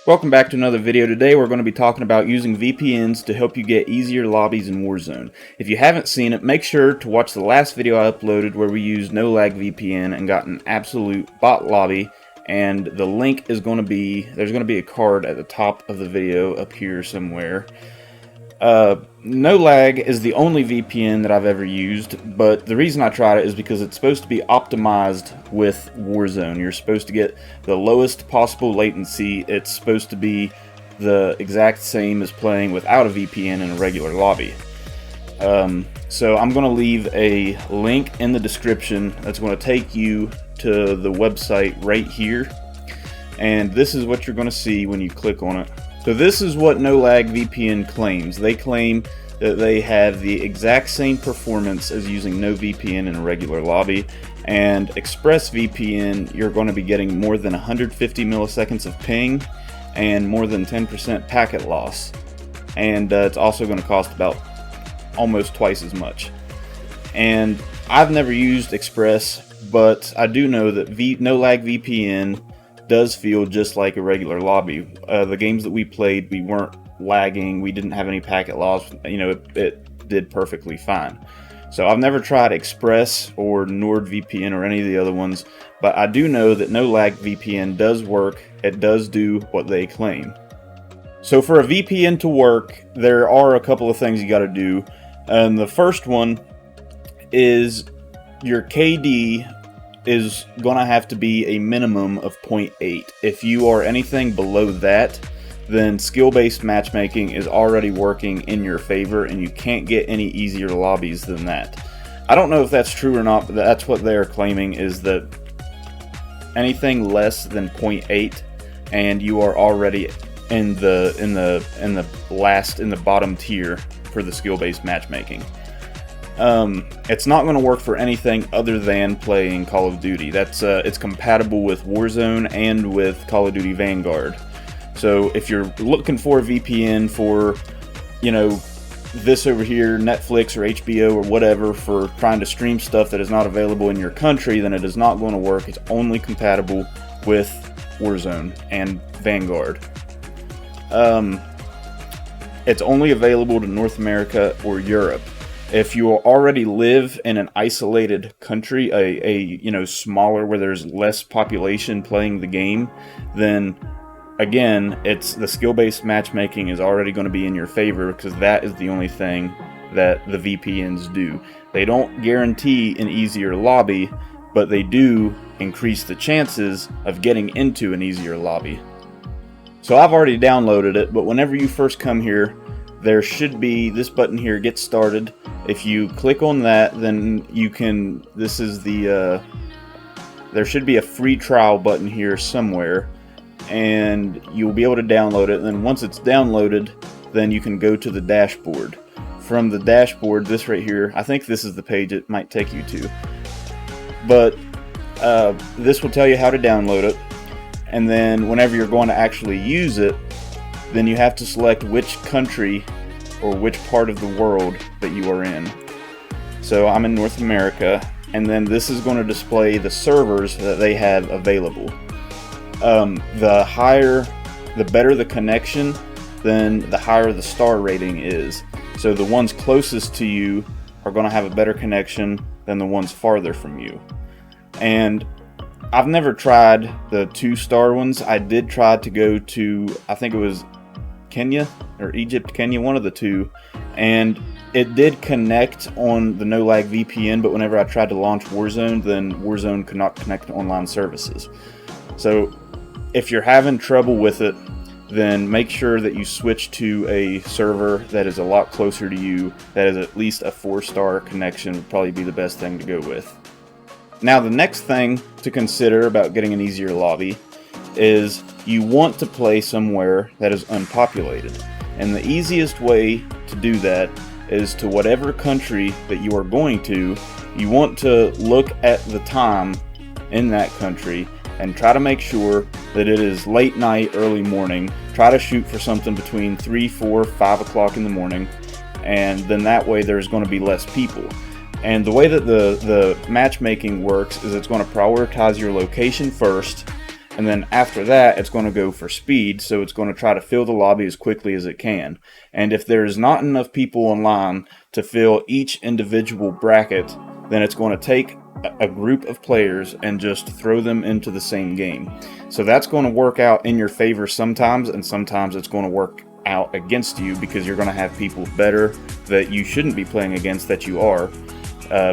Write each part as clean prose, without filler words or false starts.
Welcome back to another video. Today we're going to be talking about using VPNs to help you get easier lobbies in Warzone. If you haven't seen it, make sure to watch the last video I uploaded where we used no Lag VPN and got an absolute bot lobby, and the link is going to be, there's going to be a card at the top of the video up here somewhere. No Lag is the only VPN that I've ever used, but the reason I tried it is because it's supposed to be optimized with Warzone. You're supposed to get the lowest possible latency. It's supposed to be the exact same as playing without a VPN in a regular lobby. So I'm going to leave a link in the description that's going to take you to the website right here, and this is what you're going to see when you click on it. So this is what No Lag VPN claims. They claim that they have the exact same performance as using no VPN in a regular lobby, and ExpressVPN you're going to be getting more than 150 milliseconds of ping and more than 10% packet loss, and it's also going to cost about almost twice as much. And I've never used Express, but I do know that No Lag VPN does feel just like a regular lobby. The games that we played, we weren't lagging, we didn't have any packet loss, it did perfectly fine. So I've never tried Express or NordVPN or any of the other ones, but I do know that No Lag VPN does work. It does do what they claim. So for a VPN to work, there are a couple of things you got to do. And the first one is your KD is gonna have to be a minimum of 0.8. If you are anything below that, then skill-based matchmaking is already working in your favor and you can't get any easier lobbies than that. I don't know if that's true or not, but that's what they're claiming, is that anything less than 0.8 and you are already in the bottom tier for the skill-based matchmaking. It's not going to work for anything other than playing Call of Duty. It's compatible with Warzone and with Call of Duty Vanguard. So if you're looking for a VPN for, this over here, Netflix or HBO or whatever, for trying to stream stuff that is not available in your country, then it is not going to work. It's only compatible with Warzone and Vanguard. It's only available to North America or Europe. If you already live in an isolated country, a smaller, where there's less population playing the game, then again, it's the skill-based matchmaking is already going to be in your favor, because that is the only thing that the VPNs do. They don't guarantee an easier lobby, but they do increase the chances of getting into an easier lobby. So I've already downloaded it, but whenever you first come here, there should be this button here, Get Started. If you click on that, then you can, there should be a free trial button here somewhere, and you'll be able to download it. And then once it's downloaded, then you can go to the dashboard. From the dashboard, this right here, I think this is the page it might take you to. But this will tell you how to download it. And then whenever you're going to actually use it, then you have to select which country or which part of the world that you are in. So I'm in North America, and then this is going to display the servers that they have available. The better the connection, then the higher the star rating is. So the ones closest to you are going to have a better connection than the ones farther from you. And I've never tried the 2-star ones. I did try to go to, I think it was Kenya or Egypt, Kenya, one of the two, and it did connect on the No Lag VPN, but whenever I tried to launch Warzone, then Warzone could not connect to online services. So if you're having trouble with it, then make sure that you switch to a server that is a lot closer to you, that is at least a 4-star connection would probably be the best thing to go with. Now the next thing to consider about getting an easier lobby is you want to play somewhere that is unpopulated. And the easiest way to do that is to whatever country that you are going to, you want to look at the time in that country and try to make sure that it is late night, early morning. Try to shoot for something between 3, 4, 5 o'clock in the morning, and then that way there's going to be less people. And the way that the matchmaking works is it's going to prioritize your location first, And then after that, it's going to go for speed, so it's going to try to fill the lobby as quickly as it can. And if there's not enough people online to fill each individual bracket, then it's going to take a group of players and just throw them into the same game. So that's going to work out in your favor sometimes, and sometimes it's going to work out against you, because you're going to have people better that you shouldn't be playing against that you are,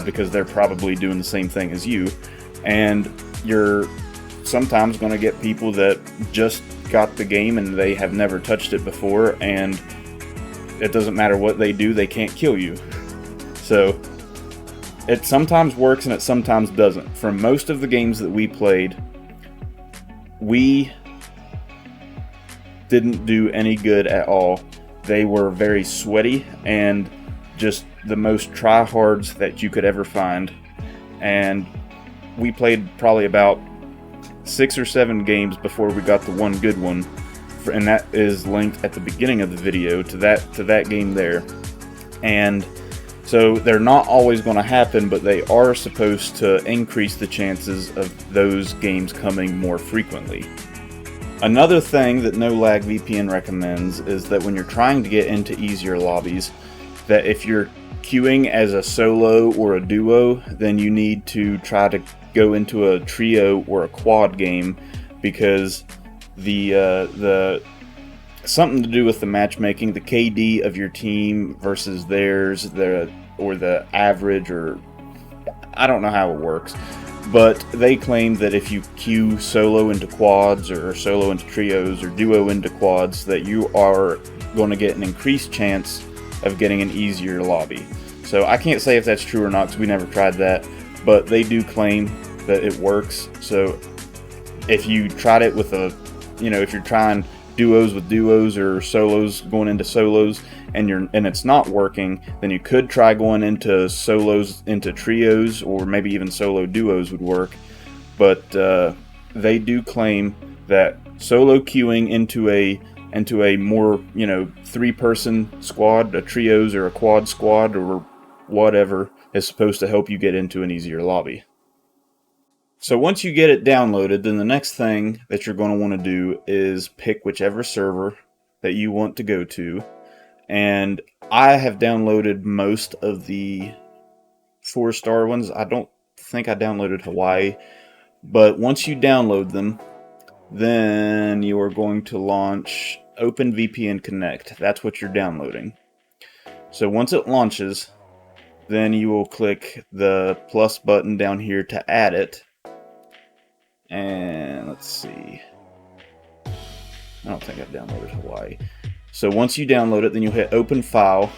because they're probably doing the same thing as you. And you're sometimes going to get people that just got the game and they have never touched it before, and it doesn't matter what they do, they can't kill you. So it sometimes works and it sometimes doesn't. For most of the games that we played, we didn't do any good at all. They were very sweaty and just the most tryhards that you could ever find. And we played probably about 6 or 7 games before we got the one good one, and that is linked at the beginning of the video to that game there. And so they're not always going to happen, but they are supposed to increase the chances of those games coming more frequently. Another thing that No Lag VPN recommends is that when you're trying to get into easier lobbies, that if you're queuing as a solo or a duo, then you need to try to go into a trio or a quad game, because the something to do with the matchmaking, the KD of your team versus theirs, or the average, or I don't know how it works, but they claim that if you queue solo into quads or solo into trios or duo into quads, that you are going to get an increased chance of getting an easier lobby. So I can't say if that's true or not, because we never tried that, but they do claim that it works. So if you tried it with if you're trying duos with duos or solos going into solos and it's not working, then you could try going into solos into trios, or maybe even solo duos would work. But they do claim that solo queuing into a more 3-person squad, a trios or a quad squad or whatever, is supposed to help you get into an easier lobby. So once you get it downloaded, then the next thing that you're going to want to do is pick whichever server that you want to go to. And I have downloaded most of the 4-star ones. I don't think I downloaded Hawaii. But once you download them, then you are going to launch OpenVPN Connect. That's what you're downloading. So once it launches, then you will click the plus button down here to add it. And let's see. I don't think I've downloaded Hawaii. So once you download it, then you'll hit Open File.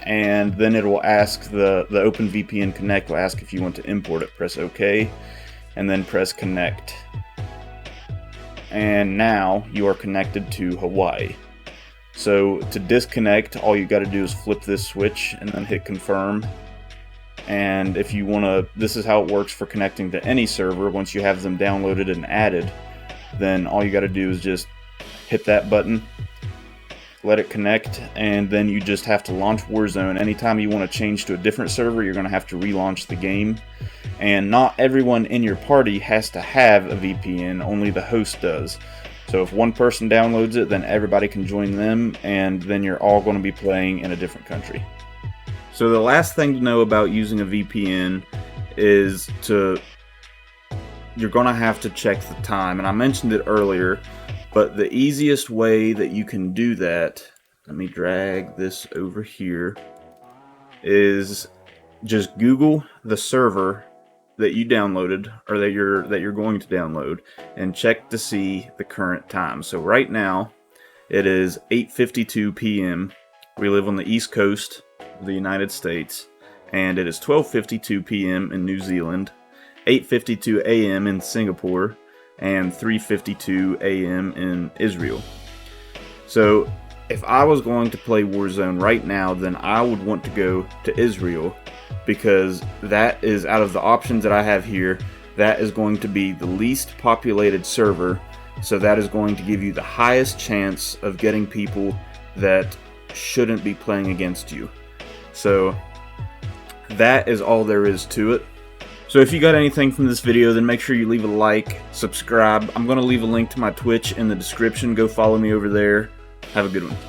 And then it will ask the OpenVPN Connect will ask if you want to import it. Press OK. And then press Connect. And now you are connected to Hawaii. So to disconnect, all you got to do is flip this switch and then hit Confirm. And if you want to, this is how it works for connecting to any server. Once you have them downloaded and added, then all you got to do is just hit that button, let it connect, and then you just have to launch Warzone. Anytime you want to change to a different server, you're going to have to relaunch the game. And not everyone in your party has to have a VPN, only the host does. So if one person downloads it, then everybody can join them, and then you're all going to be playing in a different country. So the last thing to know about using a VPN is you're going to have to check the time. And I mentioned it earlier, but the easiest way that you can do that, let me drag this over here, is just Google the server that you downloaded, or that you're going to download, and check to see the current time. So right now it is 8:52 p.m. We live on the East Coast of the United States, and it is 12:52 p.m. in New Zealand, 8:52 a.m. in Singapore, and 3:52 a.m. in Israel. So if I was going to play Warzone right now, then I would want to go to Israel, because that is, out of the options that I have here, that is going to be the least populated server. So that is going to give you the highest chance of getting people that shouldn't be playing against you. So that is all there is to it. So if you got anything from this video, then make sure you leave a like, subscribe. I'm going to leave a link to my Twitch in the description. Go follow me over there. Have a good one.